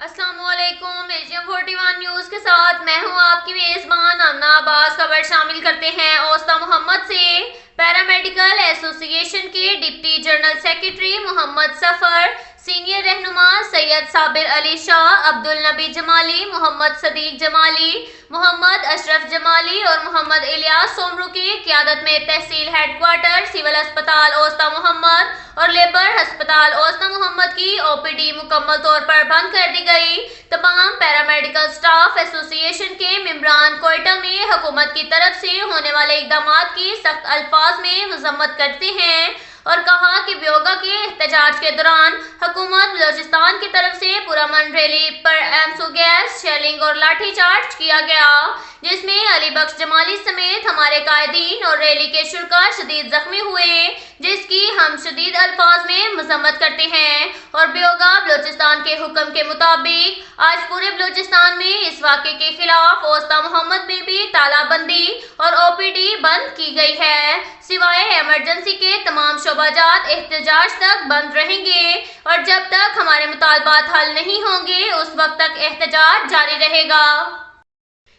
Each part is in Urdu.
السلام علیکم، ایشین 41 نیوز کے ساتھ میں ہوں آپ کی میزبان آمنہ عباس۔ خبر شامل کرتے ہیں اوسطا محمد سے۔ پیرامیڈیکل ایسوسی ایشن کے ڈپٹی جنرل سیکرٹری محمد سفر، سینئر رہنما سید صابر علی شاہ، عبدالنبی جمالی، محمد صدیق جمالی، محمد اشرف جمالی اور محمد الیاس سومرو کی قیادت میں تحصیل ہیڈ کوارٹر، سول ہسپتال اوسطا محمد اور لیبر ہسپتال اوسطا محمد کی OPD مکمل طور پر بند کر دی گئی۔ تمام پیرامیڈیکل سٹاف ایسوسی ایشن کے ممبران کوئٹہ میں حکومت کی طرف سے ہونے والے اقدامات کی سخت الفاظ میں مذمت کرتے ہیں اور کہا کہ بیوگا کے احتجاج کے دوران حکومت بلوچستان کی طرف سے پرامن ریلی پر ایمسو گیس، شیلنگ اور لاٹھی چارج کیا گیا، جس میں علی بخش جمالی سمیت ہمارے قائدین اور ریلی کے شرکاء شدید زخمی ہوئے، جس کی ہم شدید الفاظ میں مذمت کرتے ہیں اور بیوگا بلوچستان کے حکم کے مطابق آج پورے بلوچستان میں اس واقعے کے خلاف اوسطا محمد میں بھی تالہ بندی اور OPD بند کی گئی ہے، سوائے ایمرجنسی کے تمام شعبہ جات احتجاج تک بند رہیں گے اور جب تک ہمارے مطالبات حل نہیں ہوں گے اس وقت تک احتجاج جاری رہے گا۔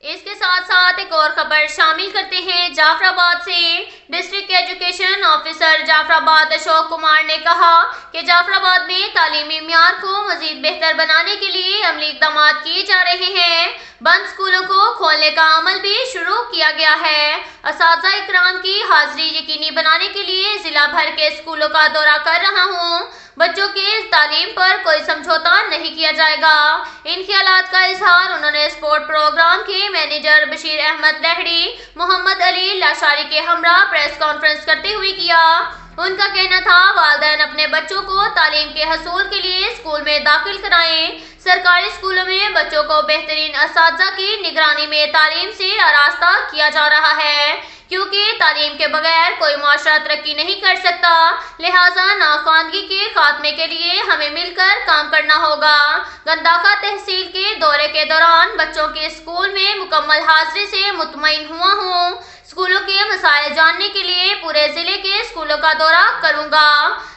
اس کے ساتھ ساتھ ایک اور خبر شامل کرتے ہیں جعفر آباد سے۔ ڈسٹرکٹ ایجوکیشن آفیسر جعفر آباد اشوک کمار نے کہا کہ جعفر آباد میں تعلیمی معیار کو مزید بہتر بنانے کے لیے عملی اقدامات کیے جا رہے ہیں۔ بند اسکولوں کو کھولنے کا عمل بھی شروع کیا گیا ہے۔ اساتذہ اکرام کی حاضری یقینی بنانے کے لیے ضلع بھر کے اسکولوں کا دورہ کر رہا ہوں۔ بچوں کی تعلیم پر کوئی سمجھوتہ نہیں کیا جائے گا۔ ان خیالات کا اظہار انہوں نے اسپورٹ پروگرام کے مینیجر بشیر احمد لہڑی محمد علی لاشاری کے ہمراہ پریس کانفرنس کرتے ہوئے کیا۔ ان کا کہنا تھا والدین اپنے بچوں کو تعلیم کے حصول کے لیے اسکول میں داخل کرائیں۔ سرکاری اسکولوں میں بچوں کو بہترین اساتذہ کی نگرانی میں تعلیم سے آراستہ کیا جا رہا ہے، کیونکہ تعلیم کے بغیر کوئی معاشرہ ترقی نہیں کر سکتا، لہٰذا ناخواندگی کے خاتمے کے لیے ہمیں مل کر کام کرنا ہوگا۔ گنداخہ تحصیل کے دورے کے دوران بچوں کے اسکول میں مکمل حاضری سے مطمئن ہوا ہوں۔ اسکولوں کے مسائل جاننے کے لیے پورے ضلع کے اسکولوں کا دورہ کروں گا۔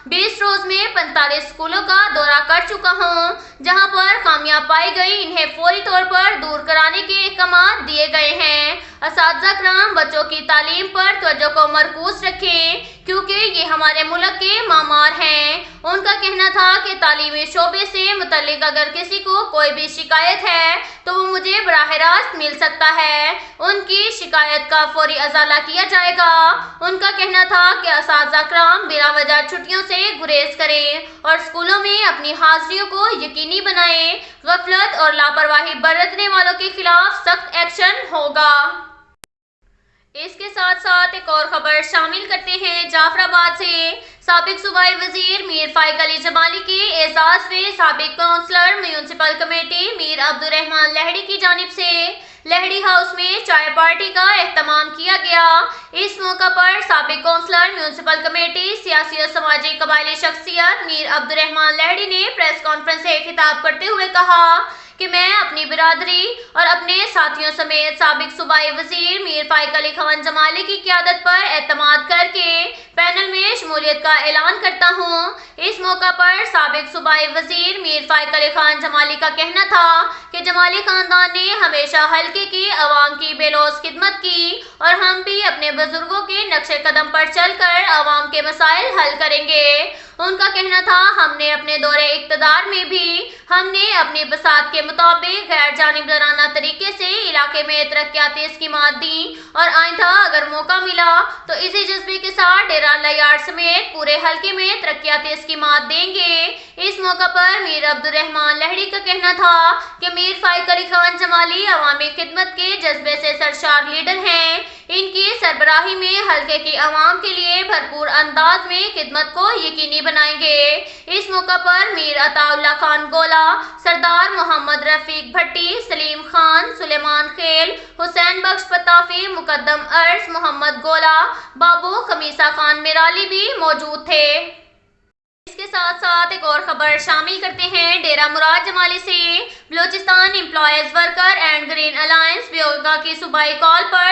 20 روز میں 45 اسکولوں کا دورہ کر چکا ہوں۔ جہاں پر خامیاں پائی گئی انہیں فوری طور پر دور کرانے کے احکامات دیے گئے ہیں۔ اساتذہ کرام بچوں کی تعلیم پر توجہ کو مرکوز رکھیں، کیونکہ یہ ہمارے ملک کے معمار ہیں۔ ان کا کہنا تھا کہ تعلیمی شعبے سے متعلق اگر کسی کو کوئی بھی شکایت ہے تو وہ مجھے براہ راست مل سکتا ہے، ان کی شکایت کا فوری ازالہ کیا جائے گا۔ ان کا کہنا تھا کہ اساتذہ کرام بلا وجہ چھٹیوں سے گریز کریں اور اسکولوں میں اپنی حاضریوں کو یقینی بنائیں۔ غفلت اور لاپرواہی برتنے والوں کے خلاف سخت ایکشن ہوگا۔ اس کے ساتھ ساتھ ایک اور خبر شامل کرتے ہیں جعفر آباد سے۔ سابق صوبائی وزیر میر فائق علی جمالی کے اعزاز میں سابق کونسلر میونسپل کمیٹی میر عبدالرحمان لہڑی کی جانب سے لہڑی ہاؤس میں چائے پارٹی کا اہتمام کیا گیا۔ اس موقع پر سابق کونسلر میونسپل کمیٹی سیاسی اور سماجی قبائلی شخصیت میر عبدالرحمان لہڑی نے پریس کانفرنس سے خطاب کرتے ہوئے کہا کہ میں اپنی برادری اور اپنے ساتھیوں سمیت سابق صوبائی وزیر میر فائق علی خان جمالی کی قیادت پر اعتماد کر کے پینل میں شمولیت کا اعلان کرتا ہوں۔ اس موقع پر سابق صوبائی وزیر میر فائق علی خان جمالی کا کہنا تھا کہ جمالی خاندان نے ہمیشہ حلقے کی عوام کی بے لوث خدمت کی اور ہم بھی اپنے بزرگوں کے نقش قدم پر چل کر عوام کے مسائل حل کریں گے۔ ان کا کہنا تھا ہم نے اپنے دور اقتدار میں بھی ہم نے اپنی بساط کے مطابق غیر جانبدارانہ طریقے سے علاقے میں ترقیاتی اسکیمات دیں اور آئندہ اگر موقع ملا تو اسی جذبے کے ساتھ ڈیرہ اللہ یار سمیت پورے حلقے میں ترقیاتی اسکیمات دیں گے۔ اس موقع پر میر عبدالرحمان لہڑی کا کہنا تھا کہ میر فائق علی خان جمالی عوامی خدمت کے جذبے سے سرشار لیڈر ہیں۔ ان کی سربراہی میں حلقے کی عوام کے لیے بھرپور انداز میں خدمت کو یقینی بنائیں گے۔ اس موقع پر میر عطا اللہ خان گولا، سردار محمد رفیق بھٹی، سلیم خان، سلیمان خیل، حسین بخش پتافی، مقدم ارز محمد گولا، بابو خمیسہ خان میرالی بھی موجود تھے۔ اس کے ساتھ ساتھ ایک اور خبر شامل کرتے ہیں ڈیرہ مراد جمالی سے۔ Balochistan employees worker and green alliance بیوگا کی صوبائی کال پر